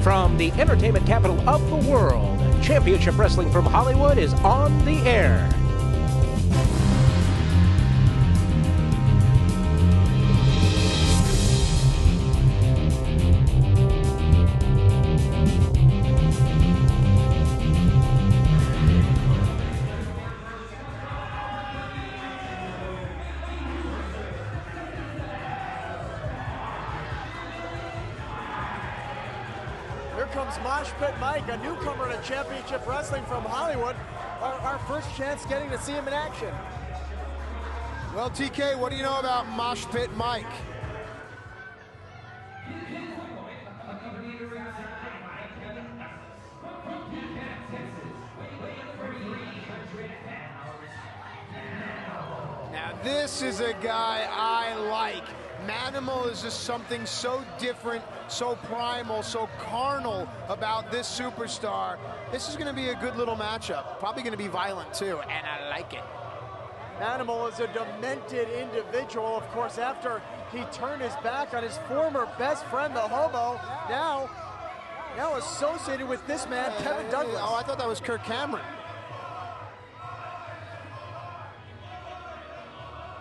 From the entertainment capital of the world, Championship Wrestling from Hollywood is on the air. Here comes Mosh Pit Mike, a newcomer to Championship Wrestling from Hollywood. Our first chance getting to see him in action. Well, TK, what do you know about Mosh Pit Mike? Now, this is a guy I like. Manimal is just something so different, so primal, so carnal about this superstar. This is going to be a good little matchup. Probably going to be violent, too, and I like it. Manimal is a demented individual, of course, after he turned his back on his former best friend, the Hobo. Now associated with this man, Kevin Douglas. Oh, I thought that was Kirk Cameron.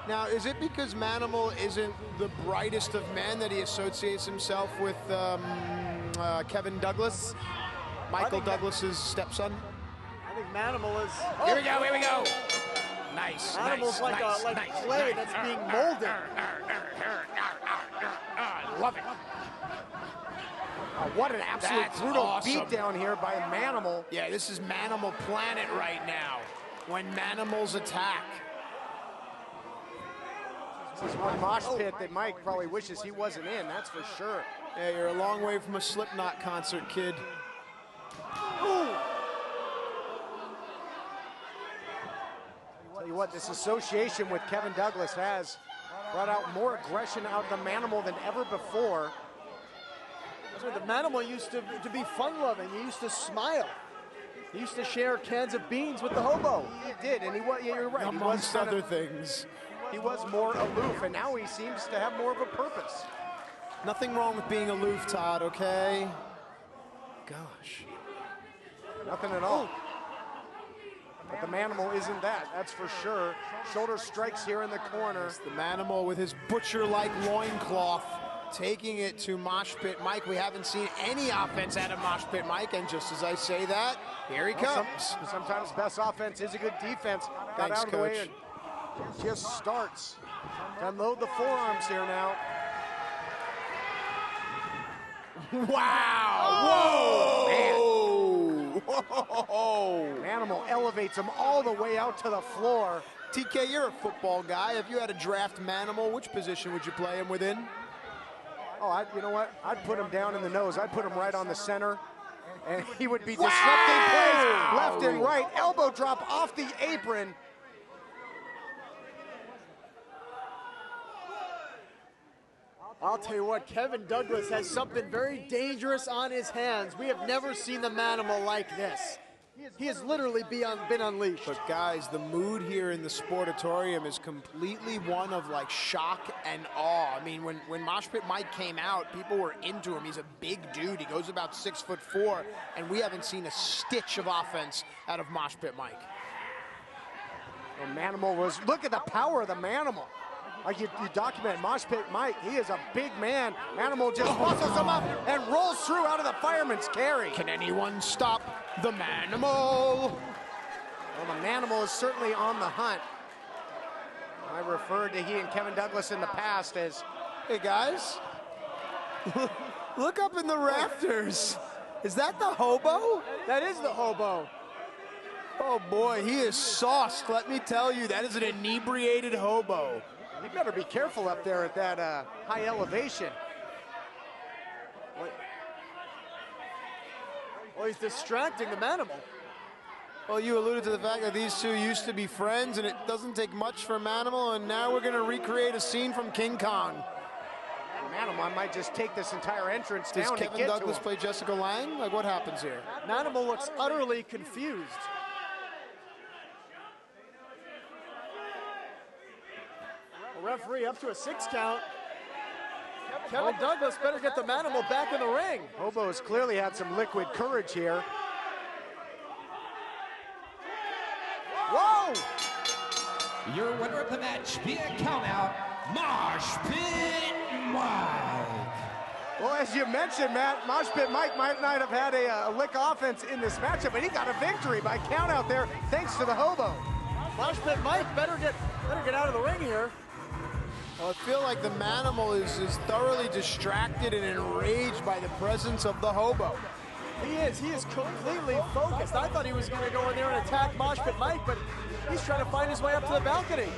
Now, is it because Manimal isn't the brightest of men that he associates himself with Kevin Douglas, Michael Douglas's stepson? I think Manimal is... Oh. Here we go. Nice. Manimal's like clay that's being molded. I love it. Oh, what an absolute brutal beatdown here by Manimal. Yeah, this is Manimal Planet right now, when Manimals attack. This is one mosh pit that Mike probably wishes he wasn't in, that's for sure. Yeah, you're a long way from a Slipknot concert, kid. Ooh. Tell you what, this association with Kevin Douglas has brought out more aggression out of the Manimal than ever before. The Manimal used to be fun-loving. He used to smile. He used to share cans of beans with the Hobo. He did, and yeah, you're right. Amongst other things. He was more aloof, and now he seems to have more of a purpose. Nothing wrong with being aloof, Todd, okay? Gosh. Nothing at all. But the Manimal isn't that, that's for sure. Shoulder strikes here in the corner. It's the Manimal with his butcher-like loincloth taking it to Mosh Pit Mike. We haven't seen any offense out of Mosh Pit Mike, and just as I say that, here he comes. Sometimes best offense is a good defense. Got Thanks, out of the way and just starts to unload the forearms here now. Wow! Whoa! Man. Whoa! Animal elevates him all the way out to the floor. TK, you're a football guy. If you had to draft Manimal, which position would you play him within? Oh, you know what? I'd put him down in the nose. I'd put him right on the center, and he would be disrupting plays left and right. Elbow drop off the apron. I'll tell you what, Kevin Douglas has something very dangerous on his hands. We have never seen the Manimal like this. He has literally been unleashed. But guys, the mood here in the Sportatorium is completely one of like shock and awe. I mean, when Mosh Pit Mike came out, people were into him. He's a big dude. He goes about 6'4", and we haven't seen a stitch of offense out of Mosh Pit Mike. The Manimal was, look at the power of the Manimal. Like you document Mosh Pit Mike, he is a big man. Manimal just muscles him up and rolls through out of the fireman's carry. Can anyone stop the Manimal? Well, the Manimal is certainly on the hunt. I referred to he and Kevin Douglas in the past as, hey guys, look up in the rafters. Is that the Hobo? That is the Hobo. Oh boy, he is sauced, let me tell you. That is an inebriated Hobo. You better be careful up there at that high elevation. Well, he's distracting the Manimal. Well, you alluded to the fact that these two used to be friends, and it doesn't take much for Manimal, and now we're going to recreate a scene from King Kong. Manimal might just take this entire entrance down. Does Kevin Douglas play Jessica Lange? Like, what happens here? Manimal looks utterly confused. Referee up to a 6 count. Kevin Douglas better get the Manimal back in the ring. Hobo has clearly had some liquid courage here. Whoa! Your winner of the match via countout, Mosh Pit Mike. Well, as you mentioned, Matt, Mosh Pit Mike might not have had a lick offense in this matchup, but he got a victory by count out there thanks to the Hobo. Mosh Pit Mike better get out of the ring here. Well, I feel like the Manimal is thoroughly distracted and enraged by the presence of the Hobo. He is completely focused. I thought he was going to go in there and attack Mosh Pit Mike, but he's trying to find his way up to the balcony.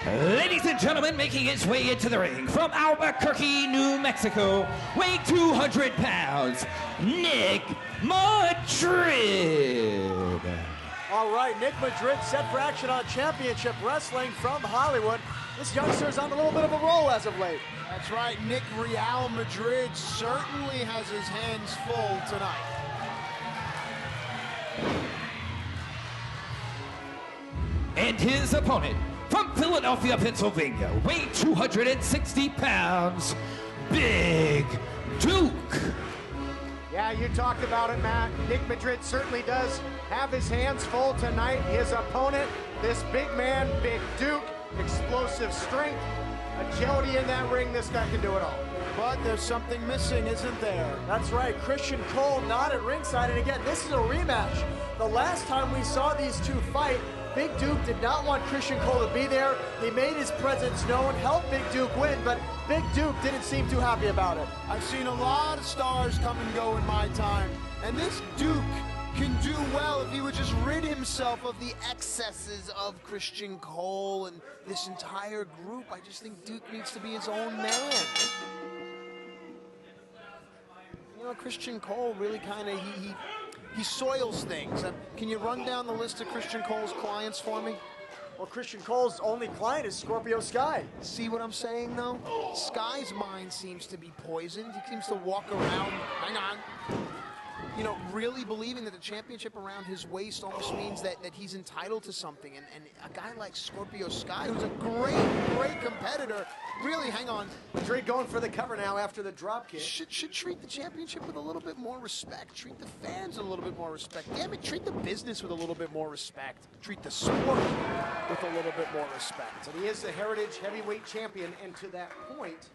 Ladies and gentlemen, making his way into the ring from Albuquerque, New Mexico, weighing 200 pounds, Nick Madrid. All right, Nick Madrid set for action on Championship Wrestling from Hollywood. This youngster's on a little bit of a roll as of late. That's right, Nick Real Madrid certainly has his hands full tonight. And his opponent, from Philadelphia, Pennsylvania, weighing 260 pounds, Big Duke. Yeah, you talked about it, Matt. Nick Madrid certainly does have his hands full tonight. His opponent, this big man, Big Duke, explosive strength, agility in that ring. This guy can do it all. But there's something missing, isn't there? That's right, Christian Cole not at ringside. And again, this is a rematch. The last time we saw these two fight, Big Duke did not want Christian Cole to be there. He made his presence known, helped Big Duke win, but Big Duke didn't seem too happy about it. I've seen a lot of stars come and go in my time, and this Duke can do well if he would just rid himself of the excesses of Christian Cole and this entire group. I just think Duke needs to be his own man. You know, Christian Cole really kind of, he soils things. Can you run down the list of Christian Cole's clients for me? Well, Christian Cole's only client is Scorpio Sky. See what I'm saying, though? Sky's mind seems to be poisoned. He seems to walk around, hang on, you know, really believing that the championship around his waist almost means that he's entitled to something. And a guy like Scorpio Sky, who's a great competitor, really, hang on. Madrid going for the cover now after the drop kick. Should treat the championship with a little bit more respect. Treat the fans with a little bit more respect. Damn it, treat the business with a little bit more respect. Treat the sport with a little bit more respect. But he is the Heritage Heavyweight Champion, and to that point,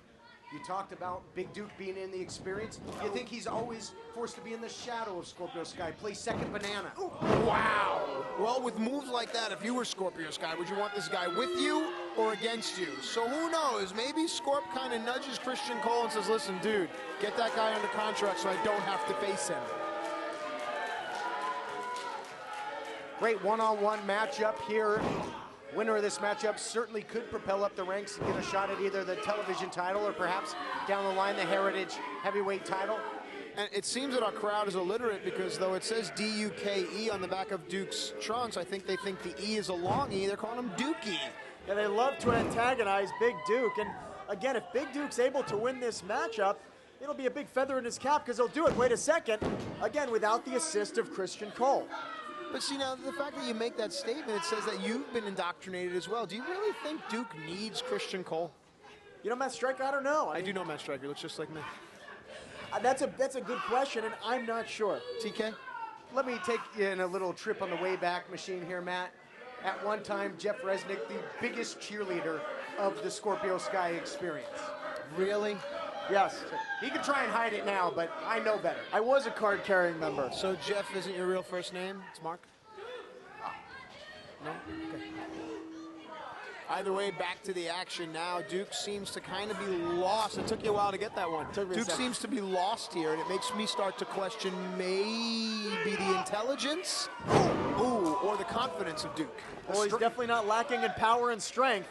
you talked about Big Duke being in the experience. You think he's always forced to be in the shadow of Scorpio Sky, play second banana. Ooh, wow. Well, with moves like that, if you were Scorpio Sky, would you want this guy with you or against you? So who knows? Maybe Scorp kind of nudges Christian Cole and says, listen, dude, get that guy under contract so I don't have to face him. Great one-on-one matchup here. Winner of this matchup certainly could propel up the ranks and get a shot at either the television title or perhaps down the line the Heritage Heavyweight title. And it seems that our crowd is illiterate because though it says D-U-K-E on the back of Duke's trunks, I think they think the E is a long E. They're calling him Dookie. Yeah, they love to antagonize Big Duke. And again, if Big Duke's able to win this matchup, it'll be a big feather in his cap because he'll do it, wait a second, again, without the assist of Christian Cole. But see, now, the fact that you make that statement, it says that you've been indoctrinated as well. Do you really think Duke needs Christian Cole? You know, Matt Striker, I don't know. I do know Matt Striker. Looks just like me. That's a good question, and I'm not sure. TK? Let me take you in a little trip on the Wayback Machine here, Matt. At one time, Jeff Resnick, the biggest cheerleader of the Scorpio Sky experience. Really? Yes. He can try and hide it now, but I know better. I was a card-carrying member. So Jeff isn't your real first name? It's Mark? No? Okay. Either way, back to the action now. Duke seems to kind of be lost. It took you a while to get that one. Duke seems to be lost here, and it makes me start to question maybe the intelligence or the confidence of Duke. Well, he's definitely not lacking in power and strength.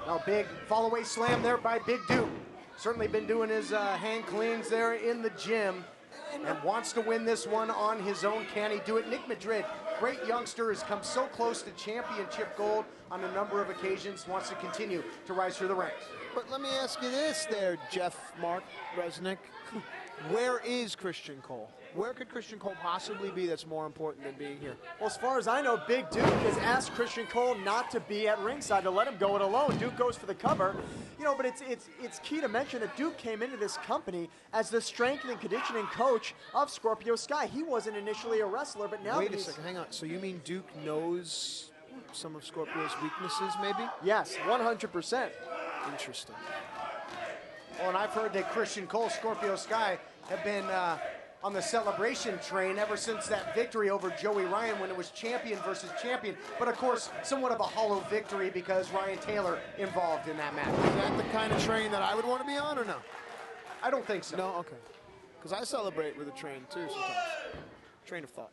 Now, big fall-away slam there by Big Duke. Certainly been doing his hand cleans there in the gym and wants to win this one on his own. Can he do it? Nick Madrid, great youngster, has come so close to championship gold on a number of occasions, wants to continue to rise through the ranks. But let me ask you this there, Mark Resnick. Where is Christian Cole? Where could Christian Cole possibly be that's more important than being here? Well, as far as I know, Big Duke has asked Christian Cole not to be at ringside, to let him go it alone. Duke goes for the cover. You know, but it's key to mention that Duke came into this company as the strength and conditioning coach of Scorpio Sky. He wasn't initially a wrestler, but now Wait a second, hang on. So you mean Duke knows some of Scorpio's weaknesses, maybe? Yes, 100%. Interesting. Well, and I've heard that Christian Cole, Scorpio Sky, have been on the celebration train ever since that victory over Joey Ryan when it was champion versus champion. But of course, somewhat of a hollow victory because Ryan Taylor involved in that match. Is that the kind of train that I would want to be on or no? I don't think so. No? Okay. Because I celebrate with a train too sometimes. Train of thought.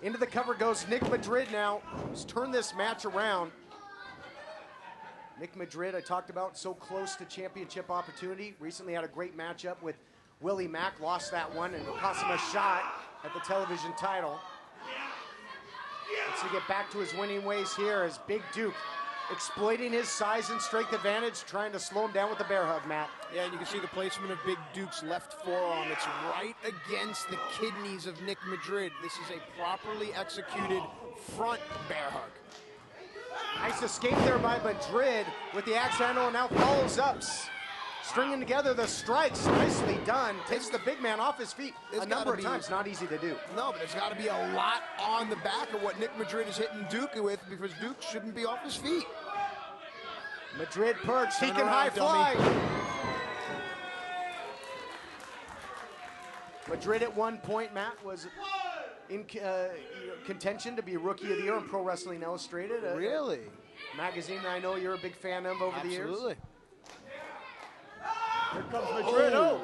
Into the cover goes Nick Madrid now. He's turned this match around. Nick Madrid, I talked about, so close to championship opportunity. Recently had a great matchup with Willie Mack, lost that one and cost him a shot at the television title. Let's see, get back to his winning ways here as Big Duke exploiting his size and strength advantage, trying to slow him down with the bear hug, Matt. Yeah, and you can see the placement of Big Duke's left forearm. It's right against the kidneys of Nick Madrid. This is a properly executed front bear hug. Nice escape there by Madrid with the axe handle, and now follows up. Stringing together the strikes, nicely done. Takes the big man off his feet a number of times. Not easy to do. No, but there's got to be a lot on the back of what Nick Madrid is hitting Duke with, because Duke shouldn't be off his feet. Madrid perched, he Turn can high around, fly. dummy. Madrid at one point, Matt, was in contention to be Rookie of the Year in Pro Wrestling Illustrated. Really? Magazine I know you're a big fan of over the years. Absolutely. Here comes Madrid. Oh.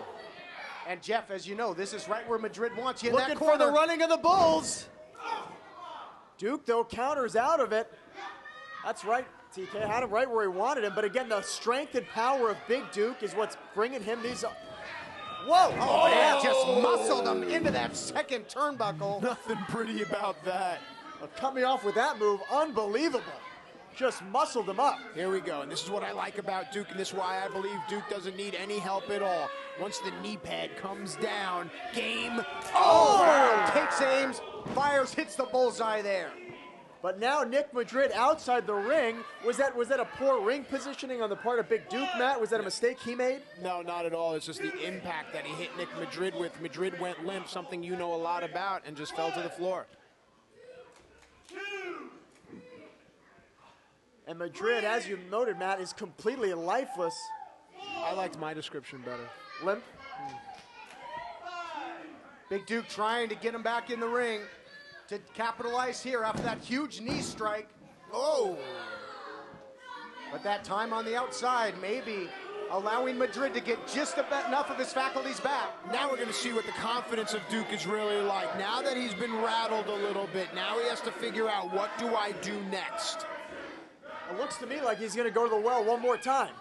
And Jeff, as you know, this is right where Madrid wants you in Looking that corner. for the running of the Bulls. Duke, though, counters out of it. That's right. TK had him right where he wanted him. But again, the strength and power of Big Duke is what's bringing him these. Whoa! Oh, yeah, just muscled him into that second turnbuckle. Nothing pretty about that. Coming off with that move, unbelievable. Just muscled him up. Here we go, and this is what I like about Duke, and this is why I believe Duke doesn't need any help at all. Once the knee pad comes down, game over. Oh! Takes aims, fires, hits the bullseye there. But now Nick Madrid outside the ring. Was that a poor ring positioning on the part of Big Duke, Matt? Was that a mistake he made? No, not at all. It's just the impact that he hit Nick Madrid with. Madrid went limp, something you know a lot about, and just fell to the floor. And Madrid, as you noted, Matt, is completely lifeless. I liked my description better. Limp. Big Duke trying to get him back in the ring to capitalize here after that huge knee strike. Oh! But that time on the outside, maybe allowing Madrid to get just enough of his faculties back. Now we're going to see what the confidence of Duke is really like. Now that he's been rattled a little bit, now he has to figure out, what do I do next? It looks to me like he's going to go to the well one more time.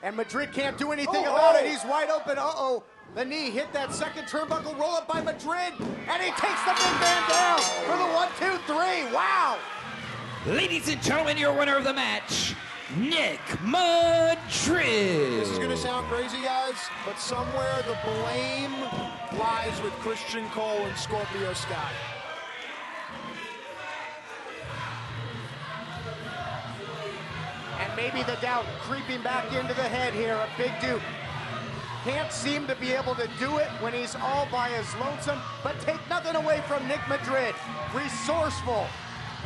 And Madrid can't do anything about it. He's wide open. Uh-oh. The knee hit that second turnbuckle. Roll up by Madrid. And he takes the big man down for the 1, 2, 3. Wow. Ladies and gentlemen, your winner of the match, Nick Madrid. This is going to sound crazy, guys, but somewhere the blame lies with Christian Cole and Scorpio Sky. And maybe the doubt creeping back into the head here of Big Duke. Can't seem to be able to do it when he's all by his lonesome, but take nothing away from Nick Madrid. Resourceful,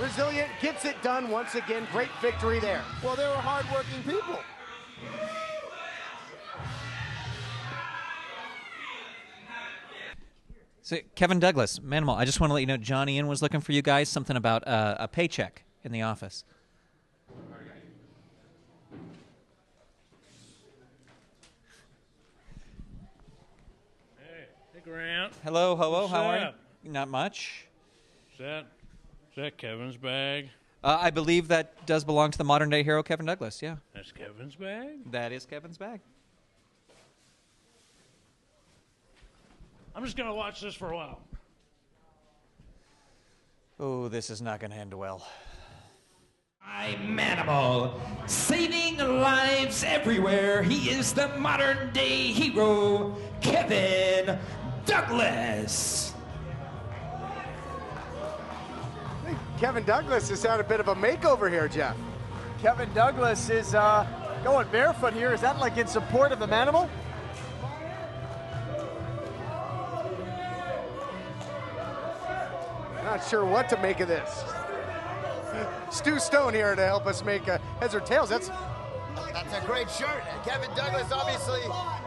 resilient, gets it done once again. Great victory there. Well, they were hardworking people. So, Kevin Douglas, Manimal, I just want to let you know Johnny Ian was looking for you guys, something about a paycheck in the office. Grant. Hello, What's how are up? you? Not much. Is that Kevin's bag? I believe that does belong to the modern-day hero, Kevin Douglas, yeah. That's Kevin's bag? That is Kevin's bag. I'm just going to watch this for a while. Oh, this is not going to end well. I'm Manimal, saving lives everywhere. He is the modern day hero, Kevin Douglas. I think Kevin Douglas has had a bit of a makeover here, Jeff. Kevin Douglas is going barefoot here. Is that like in support of the Manimal? Not sure what to make of this. Stu Stone here to help us make heads or tails. That's a great shirt. And Kevin Douglas, obviously,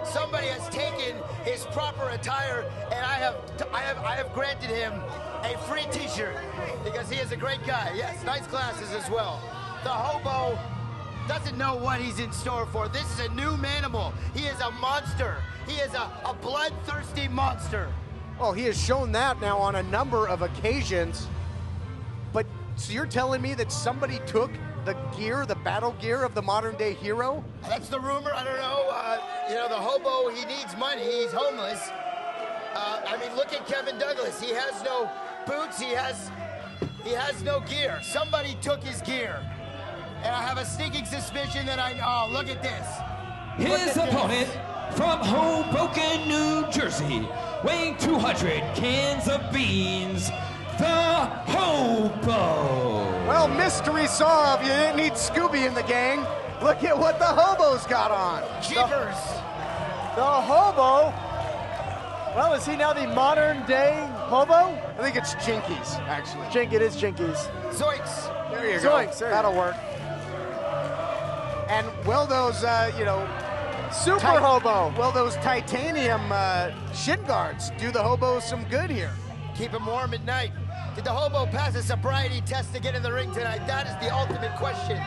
somebody has taken his proper attire, and I have granted him a free T-shirt because he is a great guy. Yes, nice glasses as well. The hobo doesn't know what he's in store for. This is a new Manimal. He is a monster. He is a bloodthirsty monster. well, he has shown that now on a number of occasions. But so you're telling me that somebody took the gear, the battle gear of the modern day hero? That's the rumor. I don't know. You know, the hobo, he needs money. He's homeless. I mean, look at Kevin Douglas. He has no boots. He has no gear. Somebody took his gear. And I have a sneaking suspicion that oh, look at this. His opponent from Hoboken, New Jersey, weighing 200 cans of beans, the Hobo. Well, mystery solved. You didn't need Scooby in the gang. Look at what the hobo's got on. Jeepers. The Hobo. Well, is he now the modern day Hobo? I think it's Jinkies, actually. It is Jinkies. Zoinks. There you Zoinks, go. there you That'll go. work. And will those, Super Hobo. Will those titanium shin guards do the hobo some good here? Keep him warm at night. Did the hobo pass a sobriety test to get in the ring tonight? That is the ultimate question.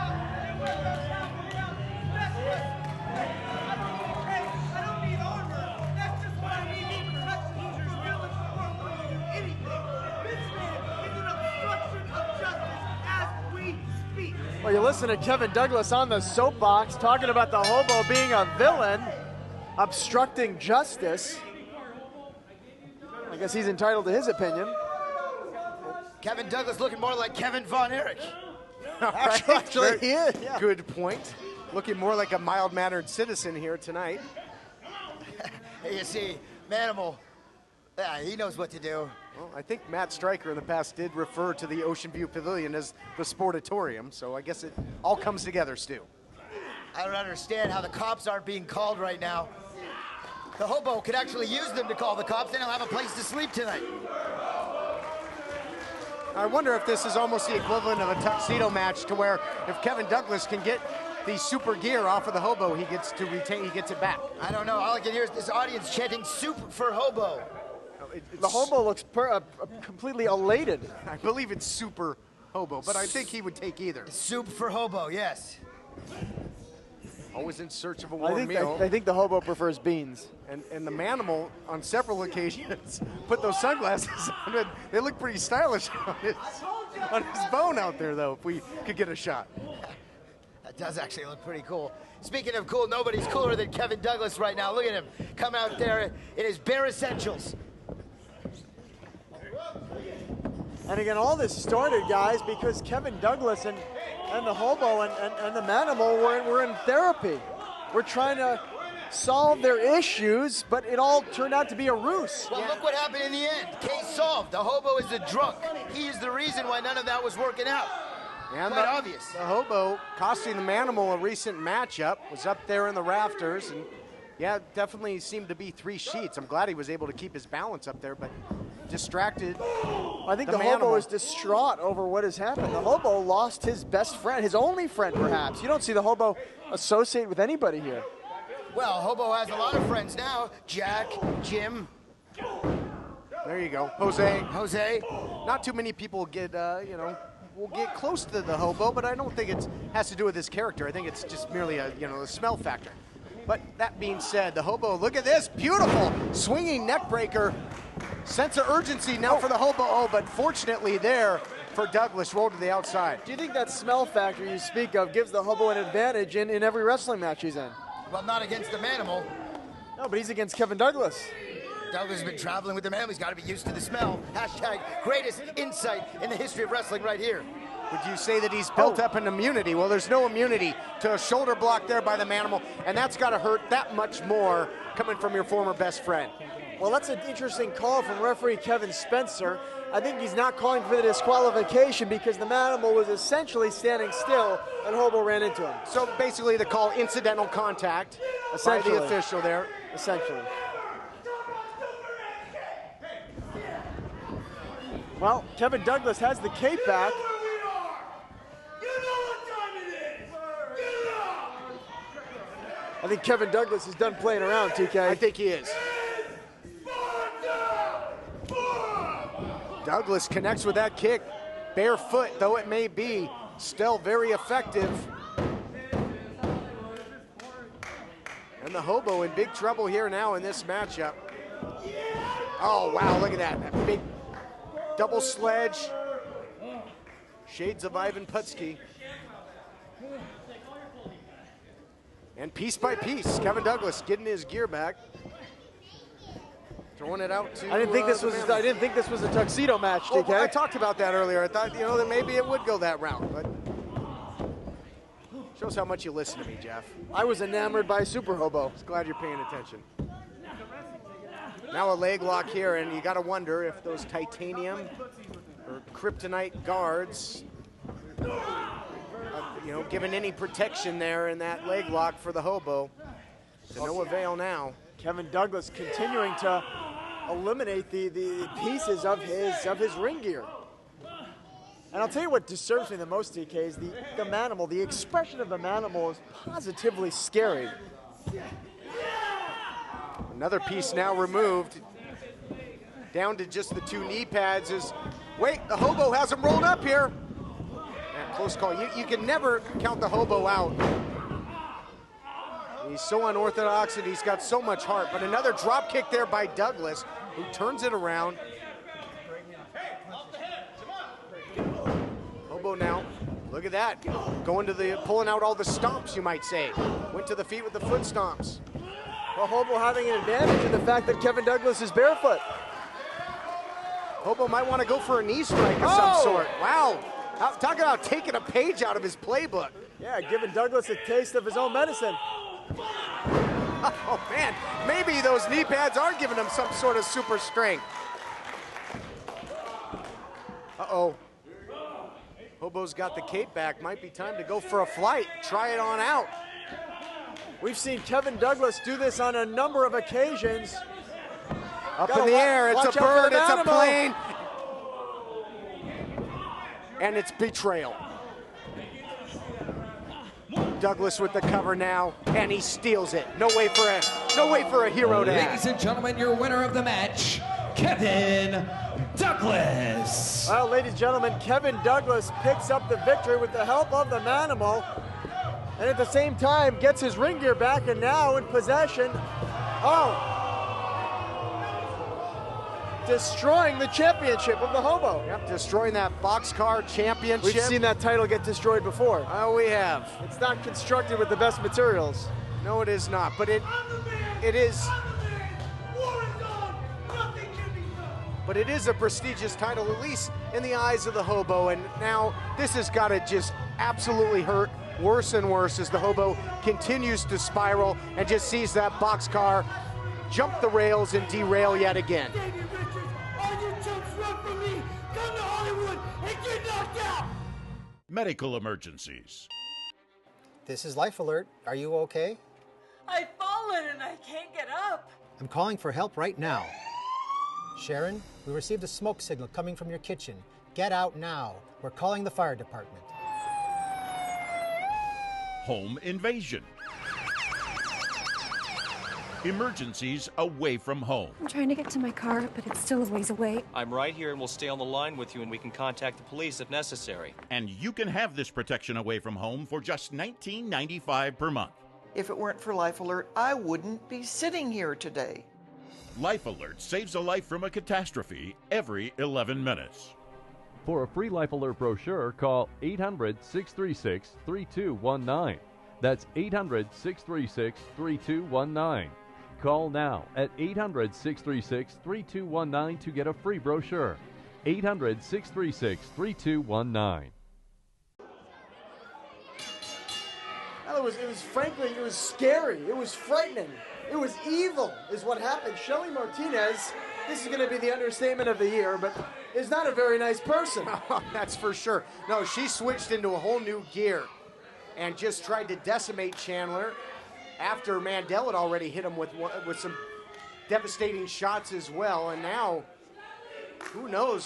Well, you listen to Kevin Douglas on the soapbox talking about the hobo being a villain, obstructing justice. I guess he's entitled to his opinion. Kevin Douglas looking more like Kevin Von Erich. Actually, he is. Yeah. Good point. Looking more like a mild-mannered citizen here tonight. You see, Manimal, he knows what to do. Well, I think Matt Stryker in the past did refer to the Ocean View Pavilion as the Sportatorium, so I guess it all comes together, Stu. I don't understand how the cops aren't being called right now. The hobo could actually use them to call the cops, then he'll have a place to sleep tonight. I wonder if this is almost the equivalent of a tuxedo match, to where if Kevin Douglas can get the super gear off of the hobo, he gets to retain, he gets it back. I don't know. All I can hear is this audience chanting "Soup for Hobo." The hobo looks completely elated. I believe it's super hobo, but I think he would take either. Soup for Hobo, yes. Always in search of a warm I meal. think the hobo prefers beans. And the Manimal, on several occasions, put those sunglasses on. And they look pretty stylish on his bone out there, though, if we could get a shot. That does actually look pretty cool. Speaking of cool, nobody's cooler than Kevin Douglas right now. Look at him come out there in his bare essentials. And again, all this started, guys, because Kevin Douglas and the hobo and the Manimal were in therapy. We're trying to solve their issues, but it all turned out to be a ruse. Well, look what happened in the end. Case solved. The hobo is a drunk. He is the reason why none of that was working out. And Quite obvious. The hobo, costing the Manimal a recent matchup, was up there in the rafters, and yeah, definitely seemed to be three sheets. I'm glad he was able to keep his balance up there, but distracted. I think the hobo is distraught over what has happened. The hobo lost his best friend, his only friend perhaps. You don't see the hobo associate with anybody here. Well, hobo has a lot of friends now. Jack, Jim. There you go. Jose. Jose. Not too many people get, will get close to the hobo, but I don't think it has to do with his character. I think it's just merely a smell factor. But that being said, the hobo, look at this, beautiful swinging neck breaker. Sense of urgency now for the hobo. Oh, but fortunately there for Douglas, rolled to the outside. Do you think that smell factor you speak of gives the hobo an advantage in every wrestling match he's in? Well, not against the Manimal. No, but he's against Kevin Douglas. Douglas has been traveling with the Manimal. He's got to be used to the smell. Hashtag greatest insight in the history of wrestling right here. Would you say that he's built up an immunity? Well, there's no immunity to a shoulder block there by the Manimal, and that's got to hurt that much more coming from your former best friend. Well, that's an interesting call from referee Kevin Spencer. I think he's not calling for the disqualification because the Manimal was essentially standing still and Hobo ran into him. So basically the call incidental contact by the official there. Essentially. Well, Kevin Douglas has the cape back. I think Kevin Douglas is done playing around, TK. I think he is. Douglas connects with that kick. Barefoot, though it may be, still very effective. And the Hobo in big trouble here now in this matchup. Oh, wow, look at that. That big double sledge. Shades of Ivan Putski. And piece by piece, Kevin Douglas getting his gear back. Throwing it out to I didn't think this was a tuxedo match, TK. I talked about that earlier. I thought, that maybe it would go that route, but shows how much you listen to me, Jeff. I was enamored by Super Hobo. Just glad you're paying attention. Now a leg lock here, and you got to wonder if those titanium or kryptonite guards, given any protection there in that leg lock for the Hobo. To no avail now. Kevin Douglas continuing to eliminate the pieces of his ring gear. And I'll tell you what disturbs me the most, TK, is the Manimal. The expression of the Manimal is positively scary. Another piece now removed. Down to just the two knee pads wait, the Hobo has him rolled up here. Yeah, close call. You can never count the Hobo out. He's so unorthodox and he's got so much heart. But another drop kick there by Douglas, who turns it around. Hobo now, look at that. Pulling out all the stomps, you might say. Went to the feet with the foot stomps. Well, Hobo having an advantage in the fact that Kevin Douglas is barefoot. Hobo might want to go for a knee strike of some sort. Wow. Talk about taking a page out of his playbook. Yeah, giving Douglas a taste of his own medicine. Oh, man. Maybe those knee pads are giving him some sort of super strength. Uh-oh. Hobo's got the cape back. Might be time to go for a flight. Try it on out. We've seen Kevin Douglas do this on a number of occasions. Up in the air. It's a bird. It's a plane. And it's betrayal. Douglas with the cover now, and he steals it. No way for a hero to act. Ladies and gentlemen, your winner of the match, Kevin Douglas. Well, ladies and gentlemen, Kevin Douglas picks up the victory with the help of the Manimal, and at the same time gets his ring gear back, and now in possession. Destroying the championship of the Hobo. Yep, destroying that boxcar championship. We've seen that title get destroyed before. Oh, we have. It's not constructed with the best materials. No, it is not, but it is. But it is a prestigious title, at least in the eyes of the Hobo, and now this has got to just absolutely hurt worse and worse as the Hobo continues to spiral and just sees that boxcar jump the rails and derail yet again. Medical emergencies. This is Life Alert. Are you okay? I've fallen and I can't get up. I'm calling for help right now. Sharon, we received a smoke signal coming from your kitchen. Get out now. We're calling the fire department. Home invasion. Emergencies away from home. I'm trying to get to my car, but it's still a ways away. I'm right here and we'll stay on the line with you and we can contact the police if necessary. And you can have this protection away from home for just $19.95 per month. If it weren't for Life Alert, I wouldn't be sitting here today. Life Alert saves a life from a catastrophe every 11 minutes. For a free Life Alert brochure, call 800-636-3219. That's 800-636-3219. Call now at 800-636-3219 to get a free brochure. 800-636-3219. it was frankly, it was scary. It was frightening. It was evil is what happened. Shelly Martinez, this is going to be the understatement of the year, but is not a very nice person. That's for sure. No, she switched into a whole new gear and just tried to decimate Chandler after Mandel had already hit him with some devastating shots as well. And now, who knows,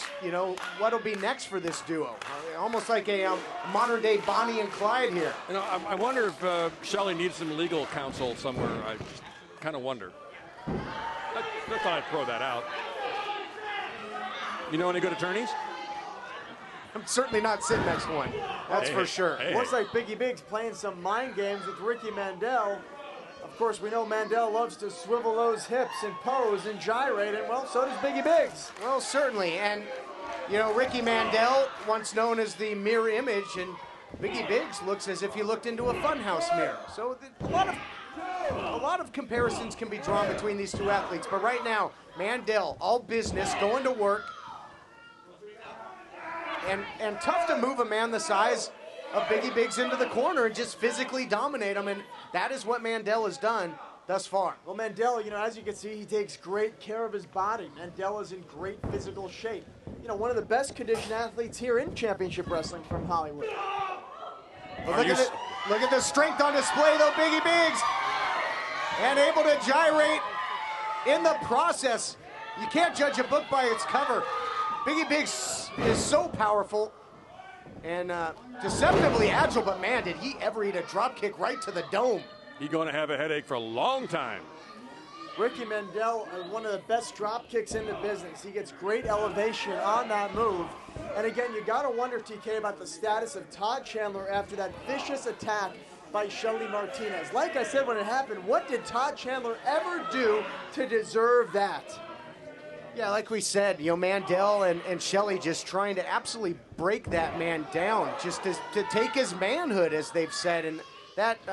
what'll be next for this duo. Almost like a modern-day Bonnie and Clyde here. I wonder if Shelly needs some legal counsel somewhere. I just kind of wonder. I thought I'd throw that out. You know any good attorneys? I'm certainly not sitting next to one. That's for sure. Looks like Biggie Biggs playing some mind games with Ricky Mandel. Of course, we know Mandel loves to swivel those hips and pose and gyrate, and well, so does Biggie Biggs. Well, certainly. And, Ricky Mandel, once known as the mirror image, and Biggie Biggs looks as if he looked into a funhouse mirror. So a lot of comparisons can be drawn between these two athletes. But right now, Mandel, all business, going to work. And tough to move a man the size of Biggie Biggs into the corner and just physically dominate him. And that is what Mandel has done thus far. Well, Mandel, as you can see, he takes great care of his body. Mandel is in great physical shape. One of the best conditioned athletes here in championship wrestling from Hollywood. Look at the strength on display, though, Biggie Biggs. And able to gyrate in the process. You can't judge a book by its cover. Biggie Biggs is so powerful and deceptively agile, but man, did he ever eat a drop kick right to the dome. He's going to have a headache for a long time. Ricky Mandel, one of the best drop kicks in the business. He gets great elevation on that move. And again, you got to wonder, TK, about the status of Todd Chandler after that vicious attack by Shelly Martinez. Like I said when it happened, what did Todd Chandler ever do to deserve that? Yeah, like we said, Mandel and Shelly just trying to absolutely break that man down, just to take his manhood, as they've said. And that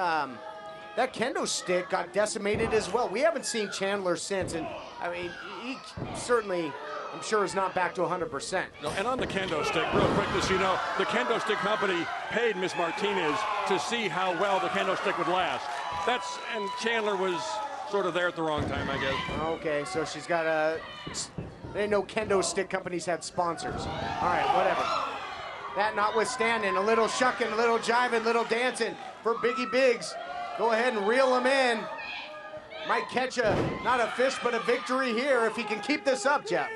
kendo stick got decimated as well. We haven't seen Chandler since, and I mean, he certainly, I'm sure, is not back to 100%. No, and on the kendo stick, real quick, as you know, the kendo stick company paid Miss Martinez to see how well the kendo stick would last. And Chandler was sort of there at the wrong time, I guess. Okay, so she's got a... They didn't know kendo stick companies had sponsors. All right, whatever. That notwithstanding, a little shucking, a little jiving, a little dancing for Biggie Biggs. Go ahead and reel him in. Might catch not a fish, but a victory here if he can keep this up, Jeff.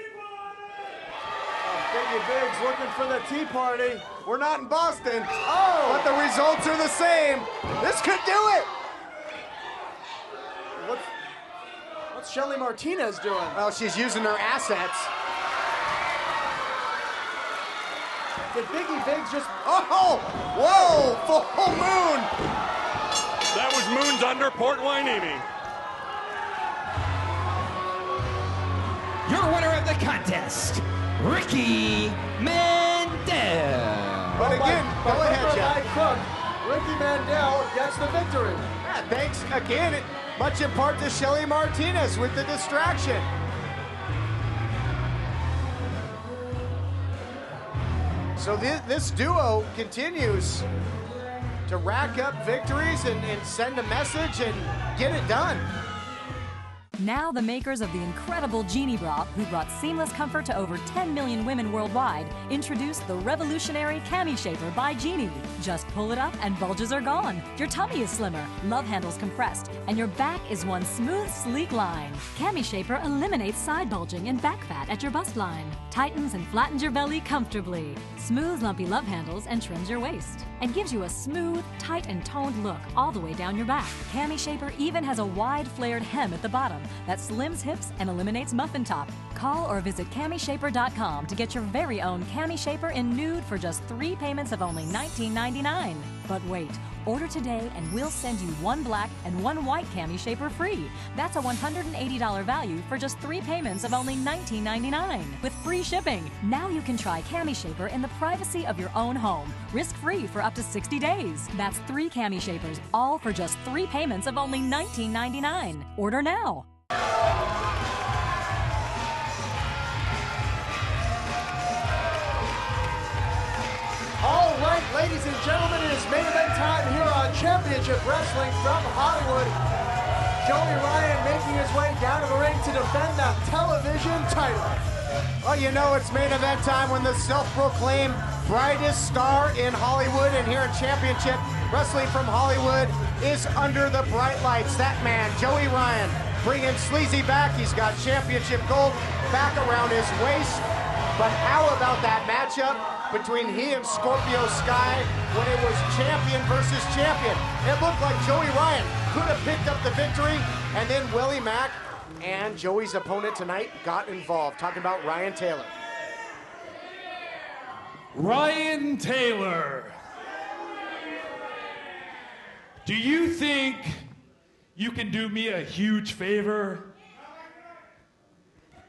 Biggie Biggs looking for the tea party. We're not in Boston, but the results are the same. This could do it. What's Shelly Martinez doing? Well, she's using her assets. Did Biggie Biggs just... Oh! Whoa! Full moon! That was Moon's under Port Hueneme. Your winner of the contest, Ricky Mandel. But again, go ahead, Jeff. Ricky Mandel gets the victory. Yeah, thanks again, much in part to Shelly Martinez with the distraction. So this duo continues to rack up victories and send a message and get it done. Now the makers of the incredible Genie Bra, who brought seamless comfort to over 10 million women worldwide, introduced the revolutionary Cami Shaper by Genie. Just pull it up and bulges are gone. Your tummy is slimmer, love handles compressed, and your back is one smooth, sleek line. Cami Shaper eliminates side bulging and back fat at your bust line, tightens and flattens your belly comfortably, smooths lumpy love handles and trims your waist, and gives you a smooth, tight and toned look all the way down your back. Cami Shaper even has a wide flared hem at the bottom that slims hips and eliminates muffin top. Call or visit CamiShaper.com to get your very own Cami Shaper in nude for just 3 payments of only $19.99. But wait, order today and we'll send you 1 black and 1 white Cami Shaper free. That's a $180 value for just 3 payments of only $19.99 with free shipping. Now you can try Cami Shaper in the privacy of your own home, risk-free for up to 60 days. That's 3 Cami Shapers, all for just 3 payments of only $19.99. Order now. All right, Ladies and gentlemen, it is main event time here on Championship Wrestling from Hollywood. Joey Ryan making his way down to the ring to defend the television title. Well, you know it's main event time when the self-proclaimed brightest star in Hollywood and here in Championship Wrestling from Hollywood is under the bright lights. That man, Joey Ryan, bringing Sleazy back. He's got championship gold back around his waist. But how about that matchup between he and Scorpio Sky when it was champion versus champion? It looked like Joey Ryan could have picked up the victory, and then Willie Mack and Joey's opponent tonight got involved. Talking about Ryan Taylor. Ryan Taylor, do you think you can do me a huge favor?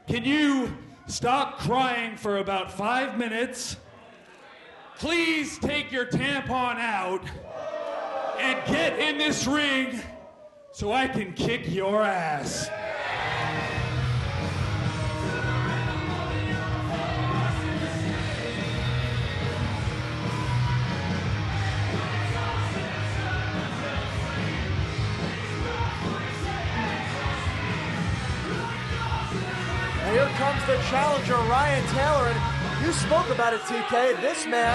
Can you stop crying for about 5 minutes? Please take your tampon out and get in this ring so I can kick your ass. Here comes the challenger, Ryan Taylor, and you spoke about it, TK. This man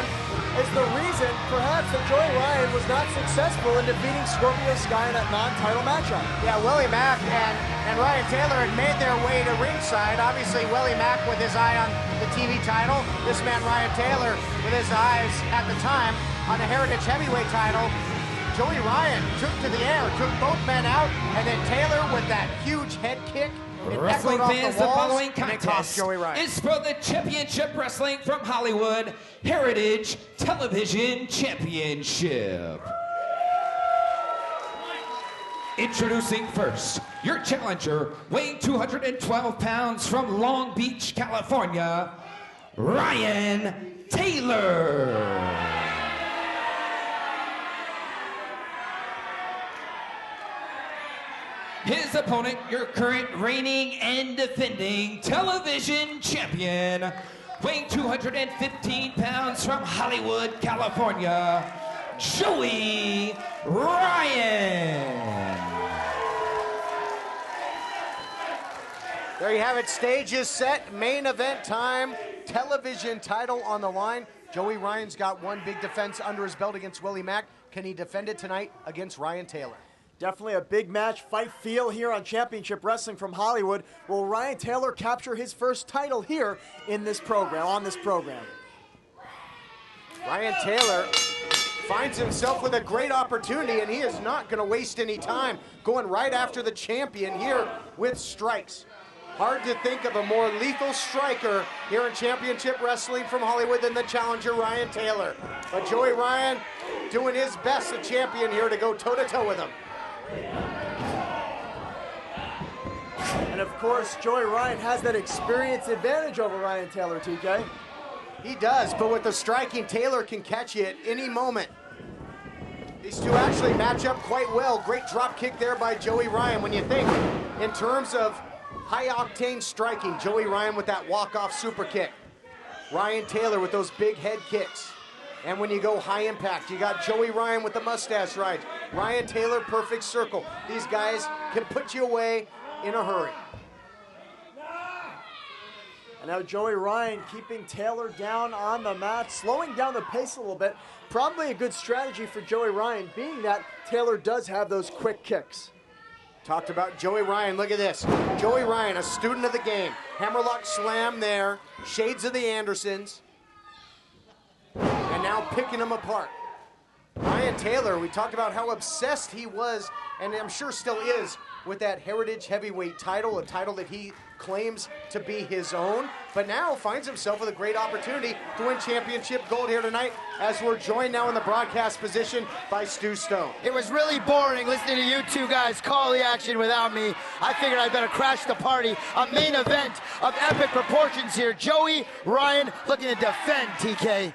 is the reason, perhaps, that Joey Ryan was not successful in defeating Scorpio Sky in that non-title matchup. Yeah, Willie Mack and Ryan Taylor had made their way to ringside. Obviously, Willie Mack with his eye on the TV title. This man, Ryan Taylor, with his eyes at the time on the Heritage Heavyweight title. Joey Ryan took to the air, took both men out, and then Taylor with that huge head kick. Wrestling fans, the following contest Joey Ryan. is for the Championship Wrestling from Hollywood Heritage Television Championship. Introducing first, your challenger, weighing 212 pounds from Long Beach, California, Ryan Taylor. His opponent, your current reigning and defending television champion, weighing 215 pounds from Hollywood, California, Joey Ryan. There you have it, stage is set, main event time, television title on the line. Joey Ryan's got one big defense under his belt against Willie Mack. Can he defend it tonight against Ryan Taylor? Definitely a big match, fight feel here on Championship Wrestling from Hollywood. Will Ryan Taylor capture his first title here in this program, on this program? Ryan Taylor finds himself with a great opportunity, and he is not going to waste any time going right after the champion here with strikes. Hard to think of a more lethal striker here in Championship Wrestling from Hollywood than the challenger, Ryan Taylor. But Joey Ryan doing his best, the champion here, to go toe-to-toe with him. And of course, Joey Ryan has that experience advantage over Ryan Taylor, TK. He does, but with the striking, Taylor can catch you at any moment. These two actually match up quite well. Great drop kick there by Joey Ryan. When you think in terms of high-octane striking, Joey Ryan with that walk-off super kick. Ryan Taylor with those big head kicks. And when you go high impact, you got Joey Ryan with the mustache ride. Ryan Taylor, perfect circle. These guys can put you away in a hurry. And now Joey Ryan keeping Taylor down on the mat, slowing down the pace a little bit. Probably a good strategy for Joey Ryan, being that Taylor does have those quick kicks. Talked about Joey Ryan, look at this. Joey Ryan, a student of the game. Hammerlock slam there, shades of the Andersons. And now picking them apart. Ryan Taylor, we talked about how obsessed he was, and I'm sure still is, with that Heritage Heavyweight title, a title that he claims to be his own, but now finds himself with a great opportunity to win championship gold here tonight, as we're joined now in the broadcast position by Stu Stone. It was really boring listening to you two guys call the action without me. I figured I'd better crash the party. A main event of epic proportions here. Joey Ryan looking to defend, TK.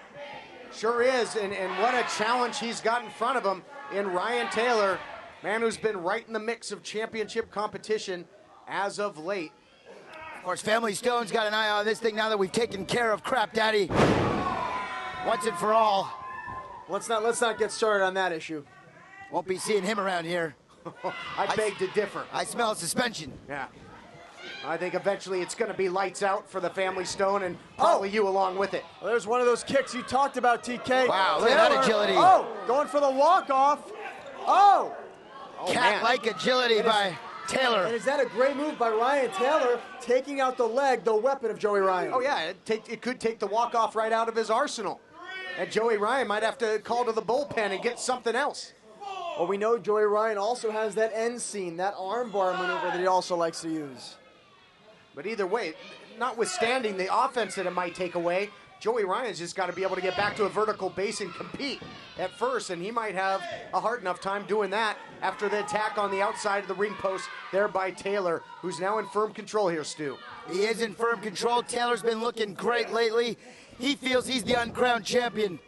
Sure is, and what a challenge he's got in front of him in Ryan Taylor, man who's been right in the mix of championship competition as of late. Of course, Family Stone's got an eye on this thing now that we've taken care of Crap Daddy once and for all. Let's not get started on that issue. Won't be seeing him around here. I beg to differ. I smell suspension. Yeah. I think eventually it's going to be lights out for the Family Stone and probably you along with it. Well, there's one of those kicks you talked about, TK. Wow, look at that agility. Oh, going for the walk-off. Oh! Cat-like agility by Taylor. And is that a great move by Ryan Taylor, taking out the leg, the weapon of Joey Ryan? Oh, yeah, it could take the walk-off right out of his arsenal. And Joey Ryan might have to call to the bullpen and get something else. Well, we know Joey Ryan also has that end scene, that armbar maneuver that he also likes to use. But either way, notwithstanding the offense that it might take away, Joey Ryan's just got to be able to get back to a vertical base and compete at first, and he might have a hard enough time doing that after the attack on the outside of the ring post there by Taylor, who's now in firm control here, Stu. He is in firm control. Taylor's been looking great lately. He feels he's the uncrowned champion.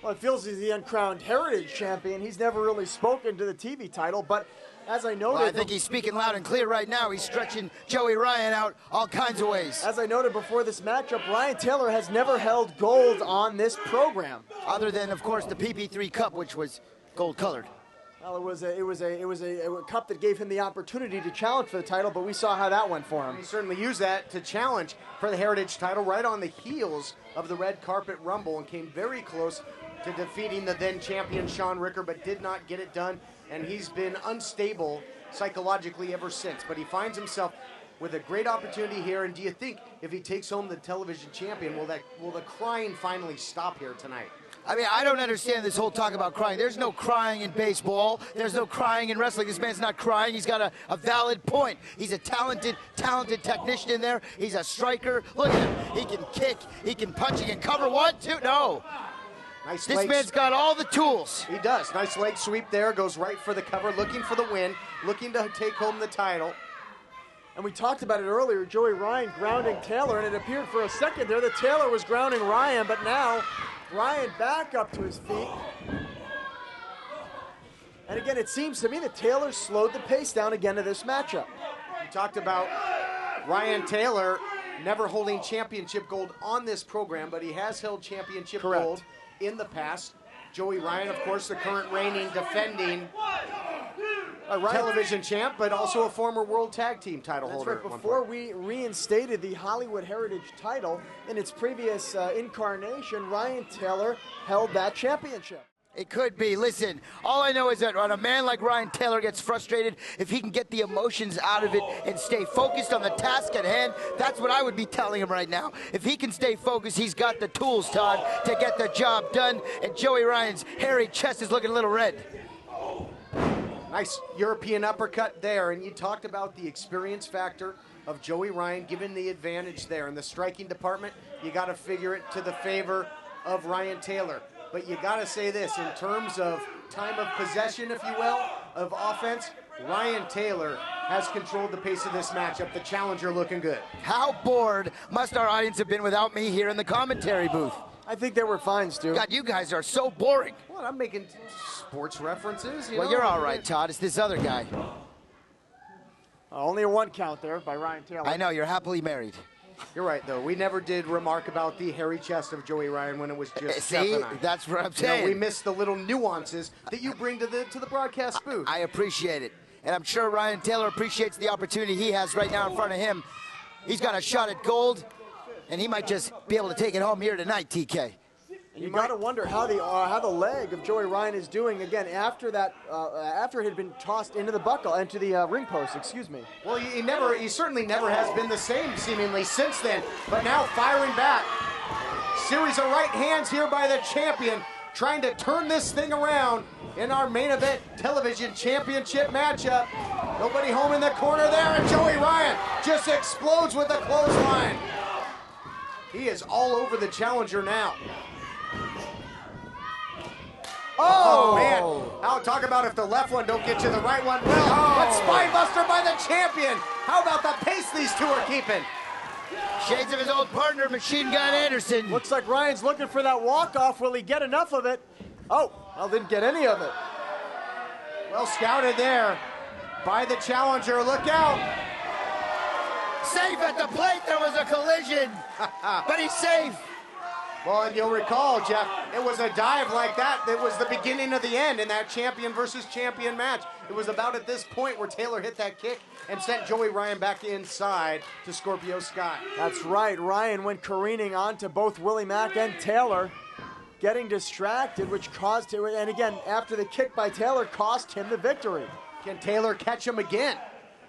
Well, it feels he's the uncrowned Heritage champion. He's never really spoken to the TV title, but as I noted... Well, I think he's speaking loud and clear right now. He's stretching Joey Ryan out all kinds of ways. As I noted before this matchup, Ryan Taylor has never held gold on this program. Other than, of course, the PP3 Cup, which was gold-colored. Well, it was a cup that gave him the opportunity to challenge for the title, but we saw how that went for him. He certainly used that to challenge for the Heritage title right on the heels of the Red Carpet Rumble and came very close to defeating the then champion Sean Ricker, but did not get it done. And he's been unstable psychologically ever since. But he finds himself with a great opportunity here. And do you think if he takes home the television champion, will the crying finally stop here tonight? I mean, I don't understand this whole talk about crying. There's no crying in baseball. There's no crying in wrestling. This man's not crying. He's got a valid point. He's a talented technician in there. He's a striker. Look at him. He can kick. He can punch. He can cover. 1, 2. No. Nice this man's got all the tools. He does. Nice leg sweep there. Goes right for the cover, looking for the win, looking to take home the title. And we talked about it earlier, Joey Ryan grounding Taylor, and it appeared for a second there that Taylor was grounding Ryan, but now Ryan back up to his feet. And again, it seems to me that Taylor slowed the pace down again to this matchup. We talked about Ryan Taylor never holding championship gold on this program, but he has held championship gold in the past. Joey Ryan, of course, the current reigning, defending television champ, but also a former World Tag Team title holder. That's right. Before we reinstated the Hollywood Heritage title in its previous incarnation, Ryan Taylor held that championship. It could be. Listen, all I know is that when a man like Ryan Taylor gets frustrated, if he can get the emotions out of it and stay focused on the task at hand, that's what I would be telling him right now. If he can stay focused, he's got the tools, Todd, to get the job done, and Joey Ryan's hairy chest is looking a little red. Nice European uppercut there, and you talked about the experience factor of Joey Ryan, given the advantage there. In the striking department, you got to figure it to the favor of Ryan Taylor. But you got to say this, in terms of time of possession, if you will, of offense, Ryan Taylor has controlled the pace of this matchup. The challenger looking good. How bored must our audience have been without me here in the commentary booth? I think they were fine, Stu. God, you guys are so boring. Well, I'm making sports references. Well, you're all right, Todd. It's this other guy. Only a 1 count there by Ryan Taylor. I know, you're happily married. You're right, though. We never did remark about the hairy chest of Joey Ryan when it was just See, Jeff and I. that's what I'm saying. We missed the little nuances that you bring to the broadcast booth. I appreciate it. And I'm sure Ryan Taylor appreciates the opportunity he has right now in front of him. He's got a shot at gold, and he might just be able to take it home here tonight, TK. And you got to wonder how the leg of Joey Ryan is doing again after that after it had been tossed into the buckle into the ring post. Excuse me. Well, he certainly never has been the same seemingly since then. But now firing back, series of right hands here by the champion, trying to turn this thing around in our main event television championship matchup. Nobody home in the corner there, and Joey Ryan just explodes with a clothesline. He is all over the challenger now. Oh, man. I'll talk about if the left one don't get you the right one. Well, but spinebuster by the champion. How about the pace these two are keeping? Shades of his old partner, Machine Gun Anderson. Looks like Ryan's looking for that walk-off. Will he get enough of it? Oh, well, didn't get any of it. Well scouted there by the challenger. Look out. Safe at the plate. There was a collision, but he's safe. Well, and you'll recall, Jeff, it was a dive like that that was the beginning of the end in that champion versus champion match. It was about at this point where Taylor hit that kick and sent Joey Ryan back inside to Scorpio Sky. That's right. Ryan went careening onto both Willie Mack and Taylor, getting distracted, which caused him, and again, after the kick by Taylor, cost him the victory. Can Taylor catch him again?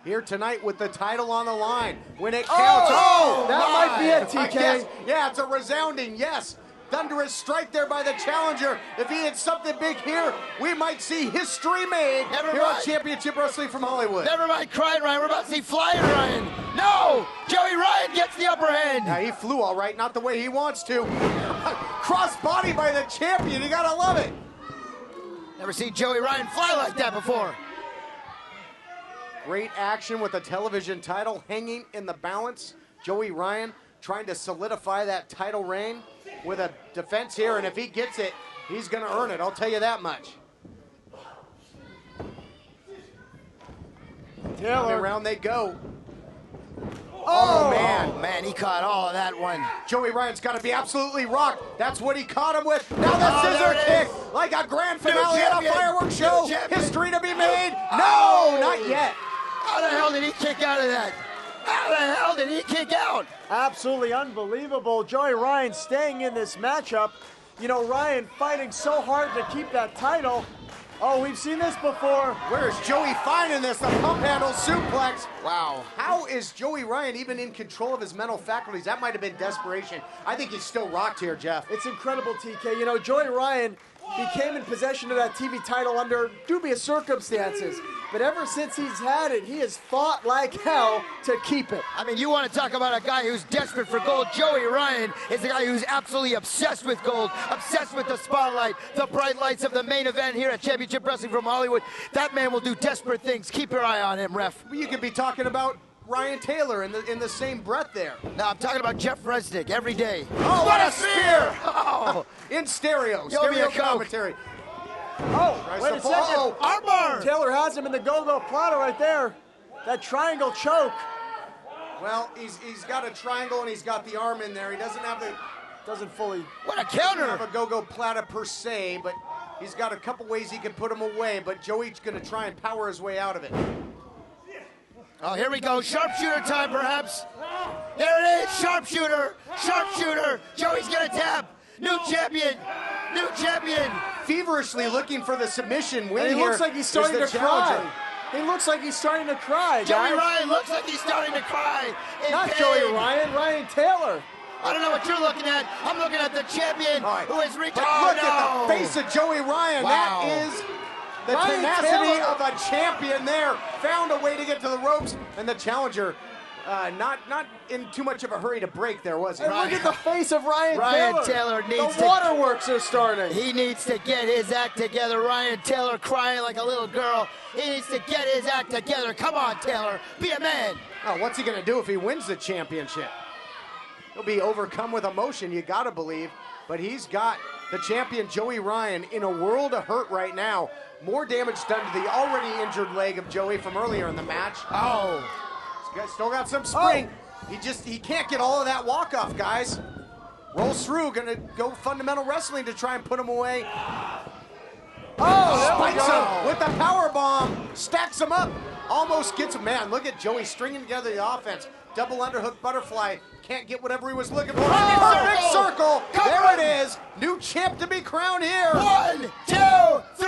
Here tonight with the title on the line. When it counts. Oh, that might be it, TK. Yes. Yeah, it's a resounding yes. Thunderous strike there by the challenger. If he had something big here, we might see history made here on Championship Wrestling from Hollywood. Never mind crying, Ryan. We're about to see flying Ryan. No! Joey Ryan gets the upper hand. Yeah, he flew all right, not the way he wants to. Cross body by the champion. You gotta love it. Never seen Joey Ryan fly like that before. Great action with the television title hanging in the balance. Joey Ryan trying to solidify that title reign with a defense here, and if he gets it, he's going to earn it. I'll tell you that much. Taylor. Around they go. Oh, man. Man, he caught all of that one. Joey Ryan's got to be absolutely rocked. That's what he caught him with. Now the scissor kick, like a grand finale at a fireworks show. History to be made. No, not yet. How the hell did he kick out of that? How the hell did he kick out? Absolutely unbelievable. Joey Ryan staying in this matchup. You know, Ryan fighting so hard to keep that title. Oh, we've seen this before. Where's Joey finding this? The pump handle suplex. Wow. How is Joey Ryan even in control of his mental faculties? That might have been desperation. I think he's still rocked here, Jeff. It's incredible, TK. You know, Joey Ryan, he came in possession of that TV title under dubious circumstances. But ever since he's had it, he has fought like hell to keep it. I mean, you want to talk about a guy who's desperate for gold. Joey Ryan is a guy who's absolutely obsessed with gold, obsessed with the spotlight, the bright lights of the main event here at Championship Wrestling from Hollywood. That man will do desperate things. Keep your eye on him, ref. You could be talking about Ryan Taylor in the same breath there. No, I'm talking about Jeff Resnick every day. Oh, what a spear! Oh, in stereo. Stereo commentary. Oh, wait a second. Armbar! Taylor has him in the go-go plata right there. That triangle choke. Well, he's got a triangle and he's got the arm in there. He doesn't have the... Doesn't fully... What a counter! Doesn't have a go-go plata per se, but he's got a couple ways he can put him away, but Joey's going to try and power his way out of it. Oh, here we go. Sharpshooter time, perhaps. There it is. Sharpshooter. Sharpshooter. Joey's going to tap. New champion. New champion. Feverishly looking for the submission win and he here. Looks like he's starting to cry. He looks like he's starting to cry, Joey guys. Ryan looks like he's starting to cry. Not Joey Ryan, Ryan Taylor. I don't know what you're looking at. I'm looking at the champion who is retired. Look at the face of Joey Ryan. Wow. That is the Ryan tenacity Taylor. of a champion there. Found a way to get to the ropes, and the challenger not in too much of a hurry to break there, was he? And look at the face of Ryan Taylor needs the waterworks are starting. He needs to get his act together. Ryan Taylor crying like a little girl. He needs to get his act together. Come on, Taylor. Be a man. Oh, what's he going to do if he wins the championship? He'll be overcome with emotion, you got to believe. But he's got the champion Joey Ryan in a world of hurt right now. More damage done to the already injured leg of Joey from earlier in the match. Oh. Still got some spring. Oh. He can't get all of that walk off, guys. Rolls through, gonna go fundamental wrestling to try and put him away. Oh, spikes him with the power bomb, stacks him up, almost gets him. Man, look at Joey stringing together the offense. Double underhook butterfly, can't get whatever he was looking for. Perfect circle. There it is. New champ to be crowned here. 1, 2, 3,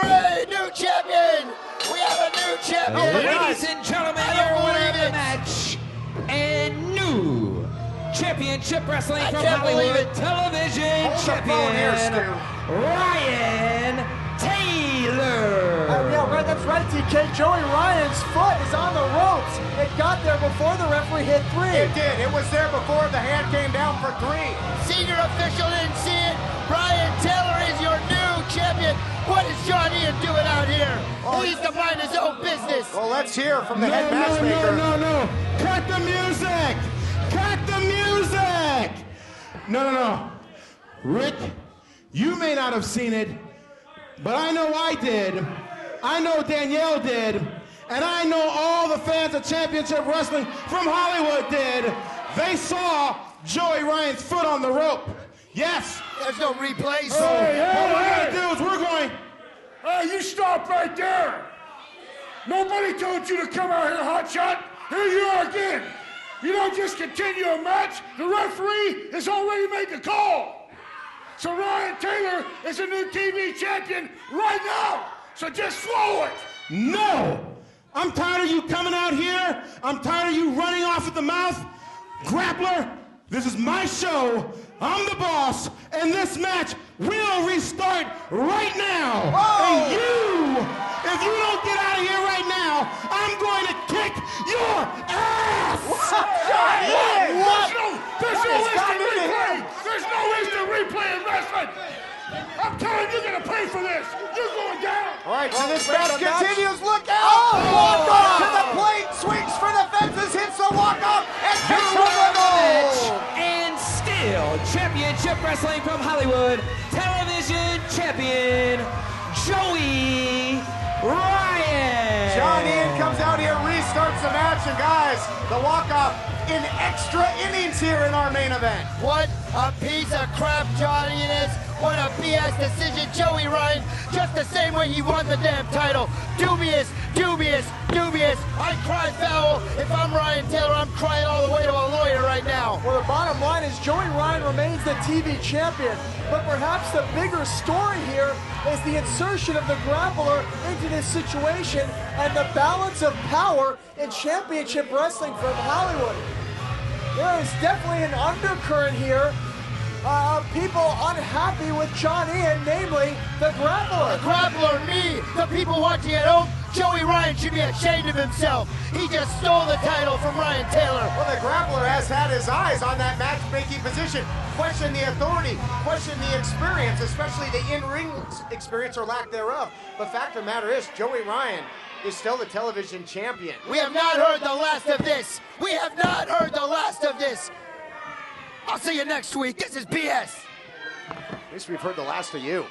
new champion. We have a new champion. Ladies and gentlemen, your winner of the match and new Championship Wrestling from Hollywood Television champion, Ryan Taylor. Yeah, right, that's right, TK. Joey Ryan's foot is on the ropes. It got there before the referee hit 3. It did. It was there before the hand came down for 3. Senior official didn't see it. Ryan Taylor is your new champion. What is John Ian doing out here? He needs to mind his own business. Well, let's hear from the head matchmaker. No. Cut the music. Cut the music. No. Rick, you may not have seen it, but I know I did. I know Danielle did. And I know all the fans of Championship Wrestling from Hollywood did. They saw Joey Ryan's foot on the rope. Yes. There's no replays. What we're going to do is we're going. Hey, you stop right there. Nobody told you to come out here, hotshot. Here you are again. You don't just continue a match. The referee has already made the call. So Ryan Taylor is a new TV champion right now. So just swallow it. No. I'm tired of you coming out here. I'm tired of you running off at the mouth. Grappler, this is my show. I'm the boss, and this match will restart right now. And you, if you don't get out of here right now, I'm going to kick your ass. There's no instant replay. There's no instant replay in wrestling. I'm telling you, you're going to pay for this. You're going down. All right, so this match continues. Look out! Walk-off to the plate, swings for the fences, hits the walk-off, and takes home the match. And still, championship wrestling from Hollywood, television champion, Joey Ryan. John Ian comes out here, restarts the match, and guys, the walk-off in extra innings here in our main event. What a piece of crap John Ian is. What a BS decision, Joey Ryan, just the same way he won the damn title. Dubious, dubious, dubious. I cry foul. If I'm Ryan Taylor, I'm crying all the way to a lawyer right now. Well, the bottom line is Joey Ryan remains the TV champion, but perhaps the bigger story here is the insertion of the grappler into this situation and the balance of power in championship wrestling from Hollywood. There is definitely an undercurrent here. People unhappy with John Ian, namely the grappler. The grappler, me, the people watching at home. Joey Ryan should be ashamed of himself. He just stole the title from Ryan Taylor. Well, the grappler has had his eyes on that matchmaking position. Question the authority, question the experience, especially the in-ring experience or lack thereof. But fact of the matter is, Joey Ryan is still the television champion. We have not heard the last of this. We have not heard the last of this. I'll see you next week. This is BS. At least we've heard the last of you.